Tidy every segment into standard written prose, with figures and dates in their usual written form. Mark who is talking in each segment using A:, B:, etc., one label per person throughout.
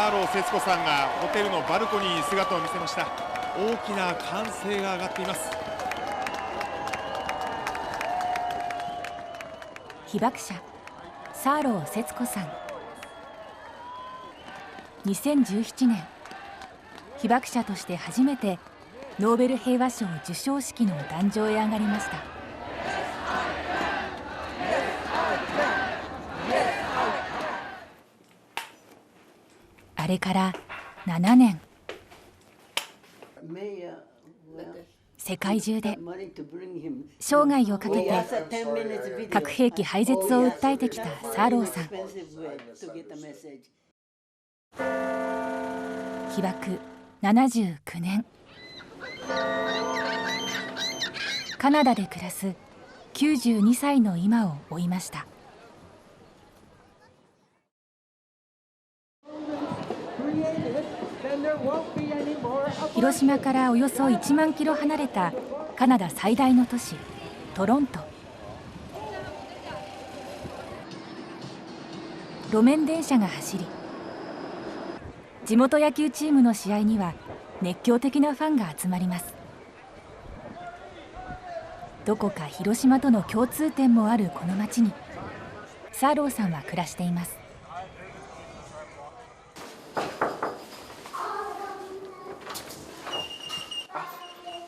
A: サーロー節子さんがホテルのバルコニーに姿を見せました。大きな歓声が上がっています。
B: 被爆者サーロー節子さん。2017年、被爆者として初めてノーベル平和賞授賞式の壇上へ上がりました。あれから7年、世界中で生涯をかけて核兵器廃絶を訴えてきたサーローさん。被爆79年、カナダで暮らす92歳の今を追いました。広島からおよそ1万キロ離れたカナダ最大の都市トロント。路面電車が走り、地元野球チームの試合には熱狂的なファンが集まります。どこか広島との共通点もあるこの町にサーローさんは暮らしています。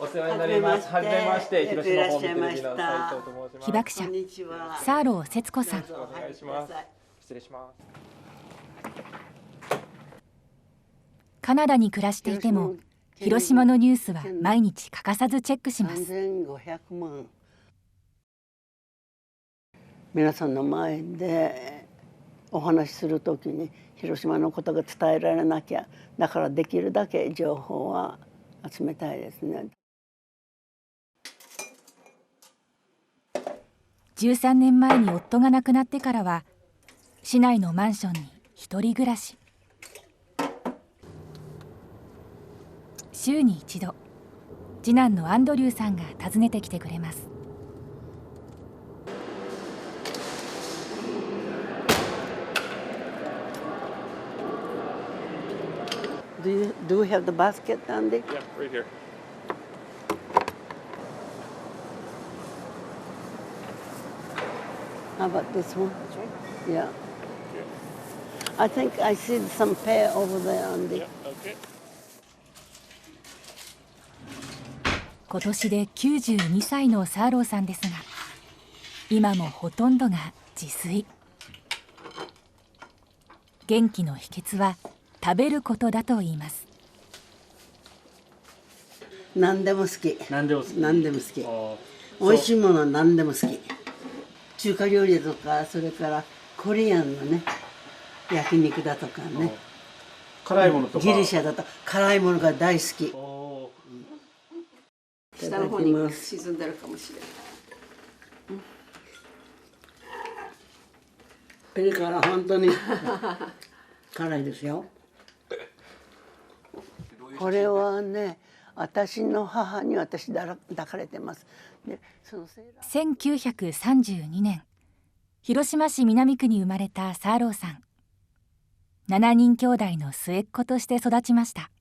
C: お世話になります。はじめまして、広島ホームテレビの斉藤と申します。
B: 被爆者サーロー節子さん。
C: お願いします。失礼します。
B: カナダに暮らしていても広島のニュースは毎日欠かさずチェックします。
D: 3500万。皆さんの前でお話しするときに広島のことが伝えられなきゃ、だからできるだけ情報は集めたいですね。
B: 13年前に夫が亡くなってからは市内のマンションに一人暮らし。週に一度、次男のアンドリューさんが訪ねてきてくれます。
D: Do you have the basket, Andy?
A: Yeah, right here.
D: How about this one? Yeah. I think I see some pear over there, Andy.
A: Yeah, okay.
B: 今年で92歳のサーローさんですが、今もほとんどが自炊。元気の秘訣は食べることだと言います。
D: 何でも好き。
C: 何でも好き。
D: 何でも好き。美味しいものは何でも好き。中華料理とか、それからコリアンのね、焼肉だとかね。
C: 辛いものとか。
D: ギリシャだと辛いものが大好き。
E: 下の方に沈んでるかもしれない。
D: ピリ辛本当に辛いですよ。これはね、私の母に私抱かれてます。で、
B: 1932年、広島市南区に生まれたサーローさん。7人兄弟の末っ子として育ちました。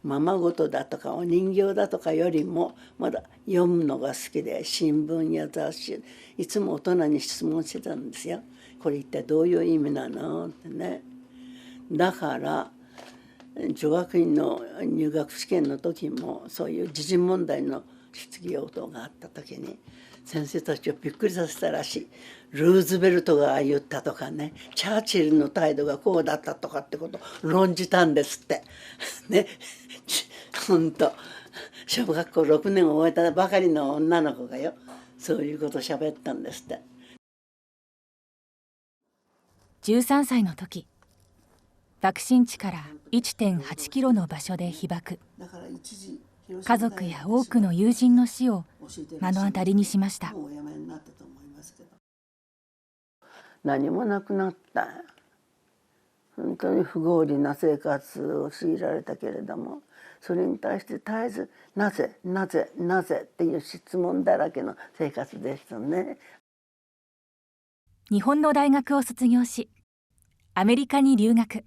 D: ままごとだとかお人形だとかよりもまだ読むのが好きで、新聞や雑誌いつも大人に質問してたんですよ。これ一体どういう意味なのってね。だから女学院の入学試験の時もそういう時事問題の質疑応答があった時に先生たちをびっくりさせたらしい。ルーズベルトが言ったとかね、チャーチルの態度がこうだったとかってことを論じたんですってね。本当小学校6年を終えたばかりの女の子がよ、そういうことを喋ったんですって。
B: 13歳の時、爆心地から 1.8 キロの場所で被爆。家族や多くの友人の死を目の当たりにしました。
D: 何もなくなった。本当に不合理な生活を強いられたけれども、それに対して絶えずなぜなぜなぜっていう質問だらけの生活でしたね。
B: 日本の大学を卒業しアメリカに留学。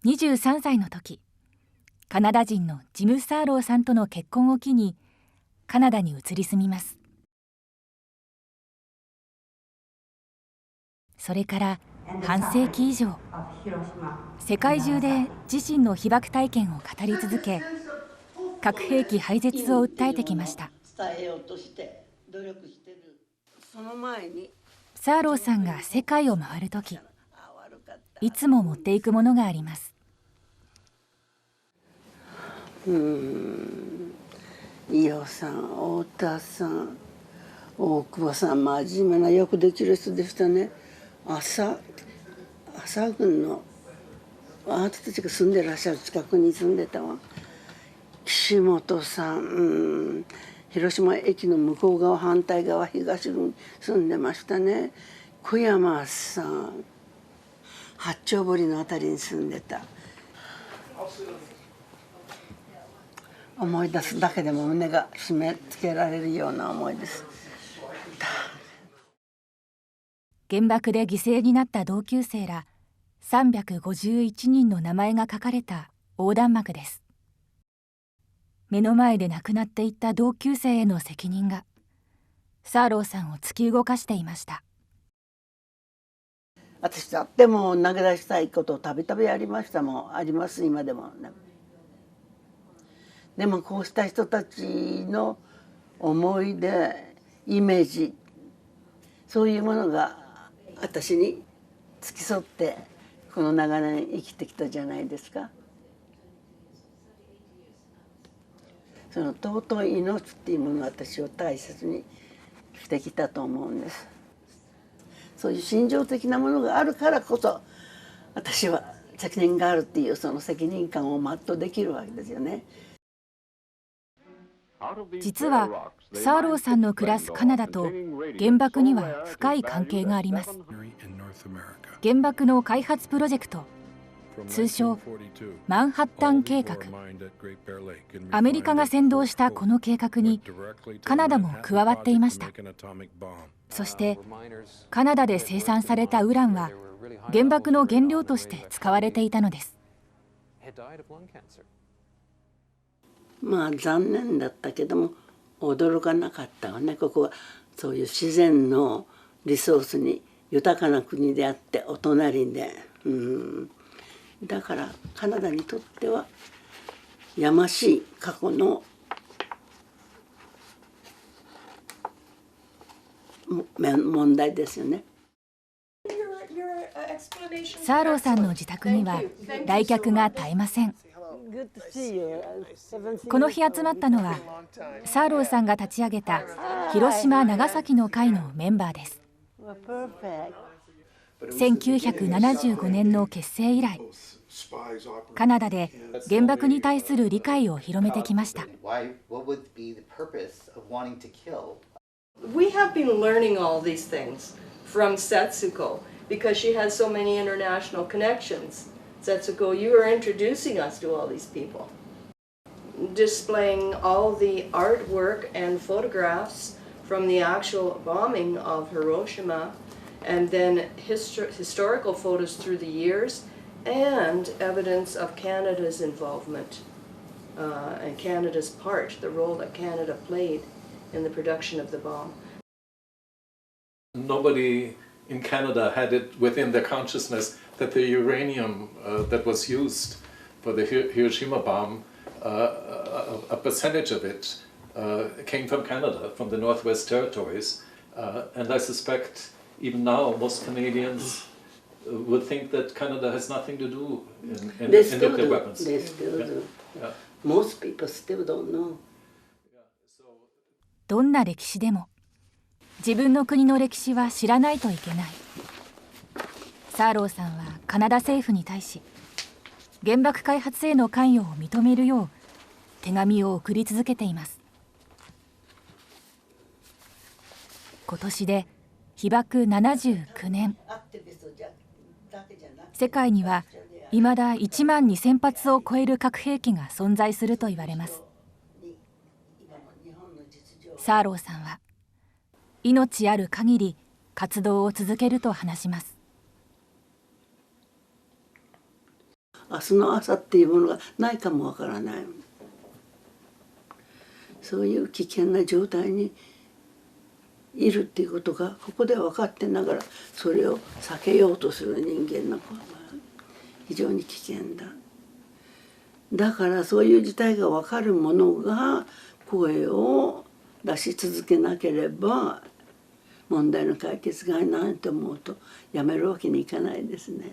B: 23歳の時、カナダ人のジム・サーローさんとの結婚を機にカナダに移り住みます。それから半世紀以上、世界中で自身の被爆体験を語り続け、核兵器廃絶を訴えてきました。サーローさんが世界を回るとき、いつも持っていくものがあります。
D: 伊代さん、太田さん、大久保さん、真面目なよくできる人でしたね。朝軍のあなたたちが住んでらっしゃる近くに住んでたわ。岸本さん、広島駅の向こう側反対側東に住んでましたね。小山さん、八丁堀のあたりに住んでた。思い出すだけでも胸が締め付けられるような思いです。
B: 原爆で犠牲になった同級生ら351人の名前が書かれた横断幕です。目の前で亡くなっていった同級生への責任がサーローさんを突き動かしていました。
D: 私だっても投げ出したいことをたびたびありましたもん。あります、今でも。でもこうした人たちの思い出、イメージ、そういうものが私に付き添ってこの長年生きてきたじゃないですか。その尊い命っていうものを私は大切にしてきたと思うんです。そういう心情的なものがあるからこそ私は責任があるっていうその責任感を全うできるわけですよね。
B: 実はサーローさんの暮らすカナダと原爆には深い関係があります。原爆の開発プロジェクト、通称マンハッタン計画。アメリカが先導したこの計画にカナダも加わっていました。そしてカナダで生産されたウランは原爆の原料として使われていたのです。
D: まあ残念だったけども驚かなかったわね。ここはそういう自然のリソースに豊かな国であってお隣で、だからカナダにとってはやましい過去の問題ですよね。
B: サーローさんの自宅には来客が絶えません。この日集まったのはサーローさんが立ち上げた広島長崎の会のメンバーです。1975年の結成以来、カナダで原爆に対する理解を広めてきました。
F: We have been learning all these things from Setsuko because she has so many international connections. Setsuko, you are introducing us to all these people, displaying all the artwork and photographs from the actual bombing of Hiroshima, and then historical photos through the years, and evidence of Canada's involvement and Canada's part, the role that Canada played in the production of the bomb.
G: Nobody in Canada had it within their consciousness that the uranium that was used for the Hiroshima bomb, a percentage of it came from Canada, from the Northwest Territories, and I suspect even now most Canadians would think that Canada has nothing to do in nuclear weapons.
D: They still do. Most people still don't know.
B: どんな歴史でも自分の国の歴史は知らないといけない。サーローさんはカナダ政府に対し原爆開発への関与を認めるよう手紙を送り続けています。今年で被爆79年。世界にはいまだ1万2000発を超える核兵器が存在すると言われます。サーローさんは命ある限り活動を続けると話します。
D: 明日の朝っていうものがないかもわからない。そういう危険な状態にいるっていうことがここで分かってながらそれを避けようとする人間の方が非常に危険だ。だからそういう事態が分かる者が声を出し続けなければ問題の解決がないと思うとやめるわけにいかないですね。